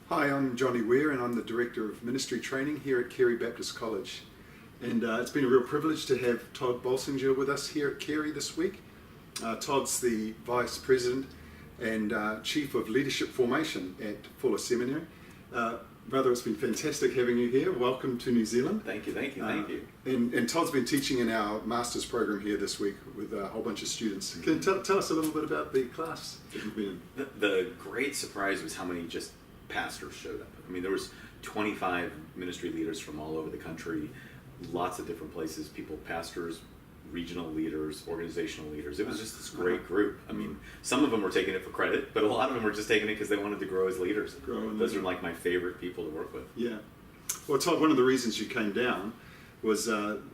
Hi, I'm Johnny Weir and I'm the Director of Ministry Training here at Carey Baptist College. And it's been a real privilege to have Tod Bolsinger with us here at Carey this week. Todd's the Vice President and Chief of Leadership Formation at Seminary. Brother, it's been fantastic having you here. Welcome to New Zealand. Thank you. And Todd's been teaching in our Master's program here this week with a whole bunch of students. Can you tell us a little bit about the class that you've been in? The great surprise was how many just pastors showed up. I mean, there was 25 ministry leaders from all over the country, lots of different places, people, pastors, regional leaders, organizational leaders. It was just this great group. I mean, some of them were taking it for credit, but a lot of them were just taking it because they wanted to grow as leaders. Those are like my favorite people to work with. Yeah. Well, Todd, one of the reasons you came down was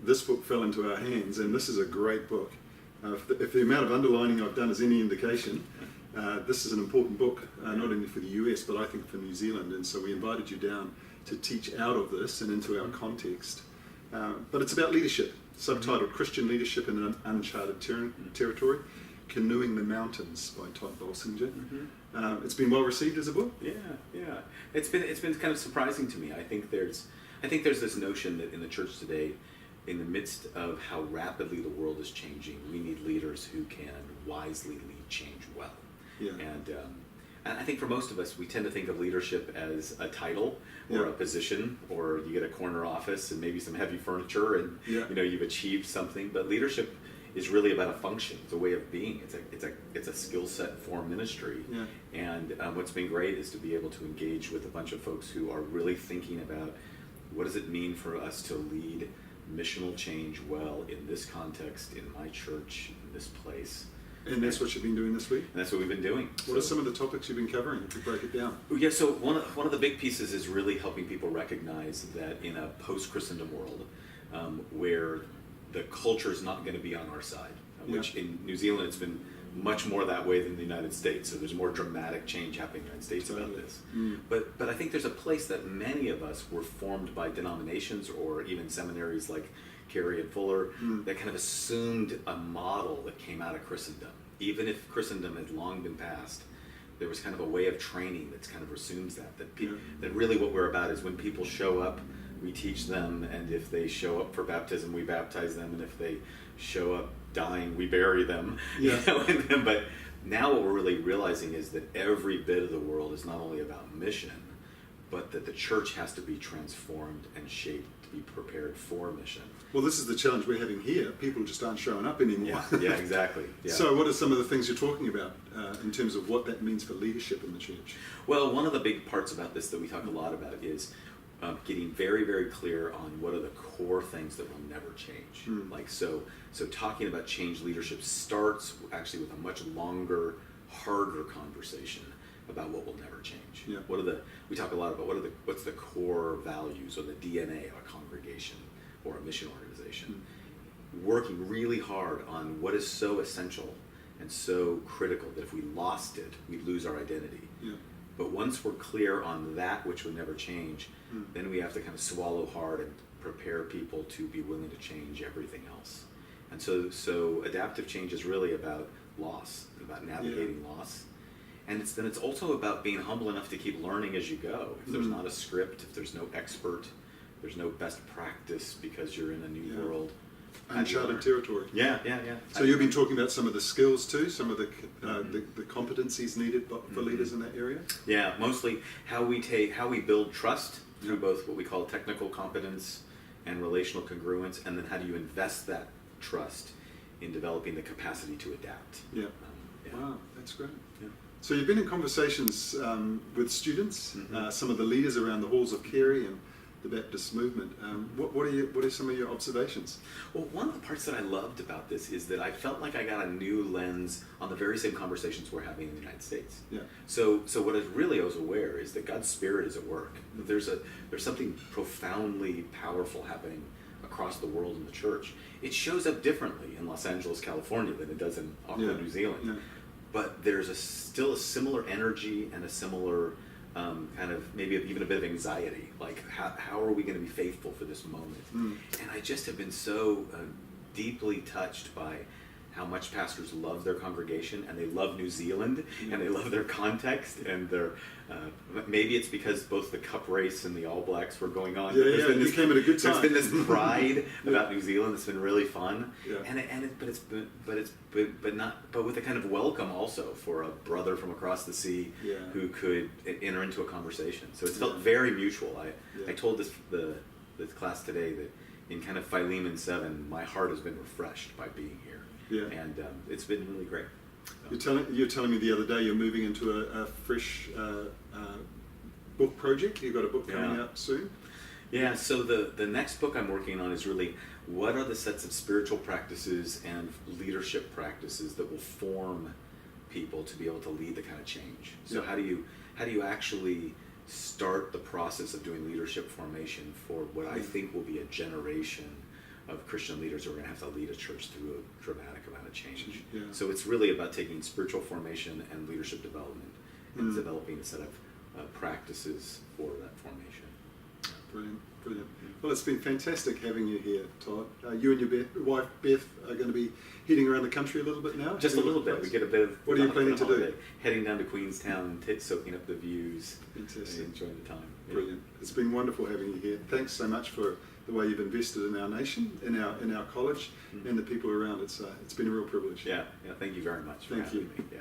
this book fell into our hands, and this is a great book. If the amount of underlining I've done is any indication, this is an important book, not only for the US, but I think for New Zealand. And so we invited you down to teach out of this and into our context. But it's about leadership, subtitled Christian Leadership in an Uncharted Territory, Canoeing the Mountains by Tod Bolsinger. It's been well received as a book. Yeah. It's been kind of surprising to me. I think there's this notion that in the church today, in the midst of how rapidly the world is changing, we need leaders who can wisely lead change well. Yeah. And I think for most of us, we tend to think of leadership as a title or a position, or you get a corner office and maybe some heavy furniture, and you've achieved something. But leadership is really about a function. It's a way of being. It's a skill set for ministry. Yeah. And what's been great is to be able to engage with a bunch of folks who are really thinking about what does it mean for us to lead missional change well in this context, in my church, in this place. And that's what you've been doing this week? And that's what we've been doing. What are some of the topics you've been covering, if you break it down? Yeah, so one of the big pieces is really helping people recognize that in a post-Christendom world, where the culture is not going to be on our side, which in New Zealand it's been much more that way than the United States, so there's more dramatic change happening in the United States about this. But I think there's a place that many of us were formed by denominations or even seminaries like Carey and Fuller that kind of assumed a model that came out of Christendom. Even if Christendom had long been past, there was kind of a way of training that kind of assumes that really what we're about is when people show up, we teach them, and if they show up for baptism, we baptize them, and if they show up dying, we bury them. But now what we're really realizing is that every bit of the world is not only about mission, but that the church has to be transformed and shaped to be prepared for mission. Well, this is the challenge we're having here. People just aren't showing up anymore. Yeah, exactly. Yeah. So what are some of the things you're talking about in terms of what that means for leadership in the church? Well, one of the big parts about this that we talk a lot about is getting very, very clear on what are the core things that will never change. So talking about change leadership starts actually with a much longer, harder conversation about what will never change. Yeah. We talk a lot about what's the core values or the DNA of a congregation or a mission organization. Working really hard on what is so essential and so critical that if we lost it, we'd lose our identity. Yeah. But once we're clear on that which would never change, then we have to kind of swallow hard and prepare people to be willing to change everything else. And so adaptive change is really about loss, about navigating loss. And it's also about being humble enough to keep learning as you go. If there's not a script, if there's no expert, there's no best practice because you're in a new world. Uncharted territory. Yeah. So you've been talking about some of the skills too, some of the competencies needed for leaders in that area? Yeah, mostly how we build trust through both what we call technical competence and relational congruence, and then how do you invest that trust in developing the capacity to adapt. Wow, that's great. Yeah. So you've been in conversations with students, some of the leaders around the halls of Carey and the Baptist movement. What are some of your observations? Well, one of the parts that I loved about this is that I felt like I got a new lens on the very same conversations we're having in the United States. Yeah. So what I was aware is that God's Spirit is at work. There's something profoundly powerful happening across the world in the church. It shows up differently in Los Angeles, California than it does in Auckland, New Zealand. Yeah. But there's still a similar energy and a similar kind of maybe even a bit of anxiety, like how are we going to be faithful for this moment? And I just have been so deeply touched by how much pastors love their congregation, and they love New Zealand, and they love their context, and their maybe it's because both the Cup race and the All Blacks were going on. Yeah, you came at a good time. There's been this pride about New Zealand that's been really fun, Yeah. but with a kind of welcome also for a brother from across the sea Yeah. who could enter into a conversation. So it felt very mutual. Yeah. I told the class today that in kind of Philemon 7, my heart has been refreshed by being here. Yeah. And it's been really great. You're telling me the other day you're moving into a fresh book project. You've got a book coming out soon. Yeah, so the next book I'm working on is really what are the sets of spiritual practices and leadership practices that will form people to be able to lead the kind of change. So how do you actually start the process of doing leadership formation for what I think will be a generation of Christian leaders who are going to have to lead a church through a dramatic amount of change. Yeah. So it's really about taking spiritual formation and leadership development and developing a set of practices for that formation. Brilliant, brilliant. Well, it's been fantastic having you here, Todd. You and your wife, Beth, are going to be heading around the country a little bit now? Just a little bit. We get a bit of... What are you planning to do? Heading down to Queenstown, soaking up the views, Fantastic. and enjoying the time. Yeah. Brilliant. It's been wonderful having you here. Thanks so much for the way you've invested in our nation, in our college, and the people around. It's been a real privilege. Yeah. Thank you very much for Thank having you. me. Yeah.